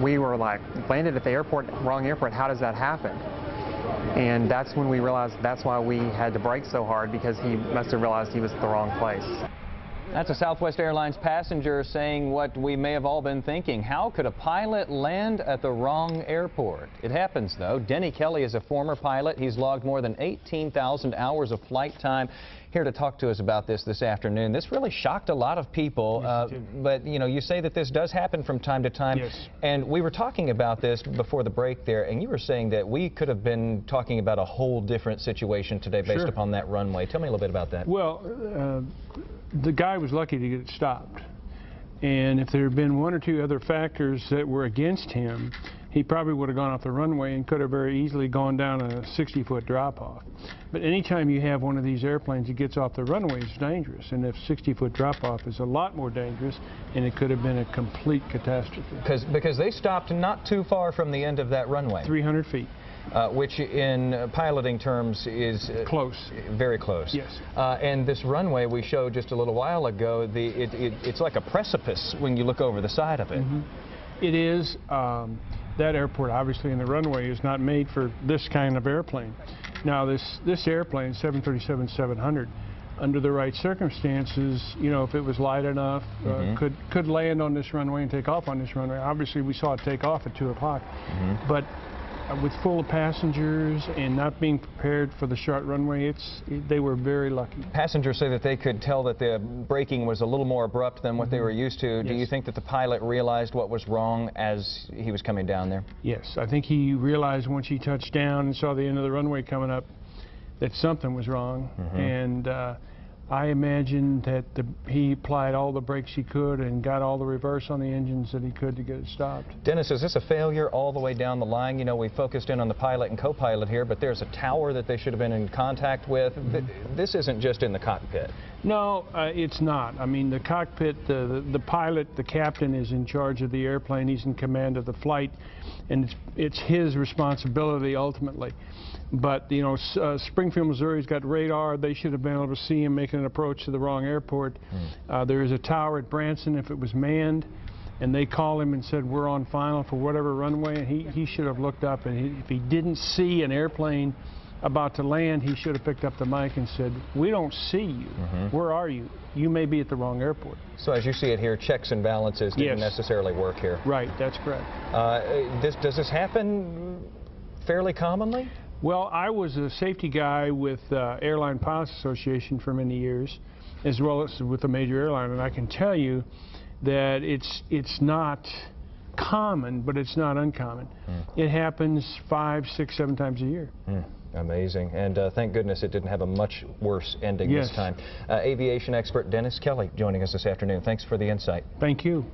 we were like, landed at the airport, wrong airport, how does that happen? And that's when we realized that's why we had to brake so hard, because he must have realized he was at the wrong place. That's a Southwest Airlines passenger saying what we may have all been thinking. How could a pilot land at the wrong airport? It happens, though. Denny Kelly is a former pilot. He's logged more than 18,000 hours of flight time. Here to talk to us about this afternoon. This really shocked a lot of people, but you know, you say that this does happen from time to time. Yes. And we were talking about this before the break there, and you were saying that we could have been talking about a whole different situation today based upon that runway. Tell me a little bit about that. Well, the guy was lucky to get it stopped. And if there had been one or two other factors that were against him, he probably would have gone off the runway and could have very easily gone down a 60-foot drop-off. But anytime you have one of these airplanes that gets off the runway, it's dangerous. And if 60-foot drop-off is a lot more dangerous, and it could have been a complete catastrophe. Because they stopped not too far from the end of that runway. 300 feet. Which in piloting terms is close. Very close. Yes. And this runway we showed just a little while ago, it's like a precipice when you look over the side of it. Mm-hmm. It is. That airport, obviously, and the runway is not made for this kind of airplane. Now, this airplane, 737-700, under the right circumstances, you know, if it was light enough, could land on this runway and take off on this runway. Obviously, we saw it take off at 2 o'clock. But with full of passengers and not being prepared for the short runway, they were very lucky. Passengers say that they could tell that the braking was a little more abrupt than what they were used to. Do you think that the pilot realized what was wrong as he was coming down there? Yes, I think he realized once he touched down and saw the end of the runway coming up that something was wrong. And I imagine that he applied all the brakes he could and got all the reverse on the engines that he could to get it stopped. Dennis, is this a failure all the way down the line? You know, we focused in on the pilot and co-pilot here, but there's a tower that they should have been in contact with. This isn't just in the cockpit. No, it's not. I mean, the cockpit, the pilot, the captain is in charge of the airplane. He's in command of the flight, and it's his responsibility ultimately. But, you know, Springfield, Missouri's got radar. They should have been able to see him making an approach to the wrong airport. There is a tower at Branson if it was manned, and they called him and said, we're on final for whatever runway, and he should have looked up, and if he didn't see an airplane about to land, he should have picked up the mic and said, we don't see you. Where are you? You may be at the wrong airport. So as you see it here, checks and balances didn't necessarily work here. Right, that's correct. Does this happen fairly commonly? Well, I was a safety guy with Airline Pilots Association for many years, as well as with a major airline, and I can tell you that it's not common, but it's not uncommon. It happens 5, 6, 7 times a year. Amazing. And thank goodness it didn't have a much worse ending this time. Aviation expert Denny Kelly joining us this afternoon. Thanks for the insight. Thank you.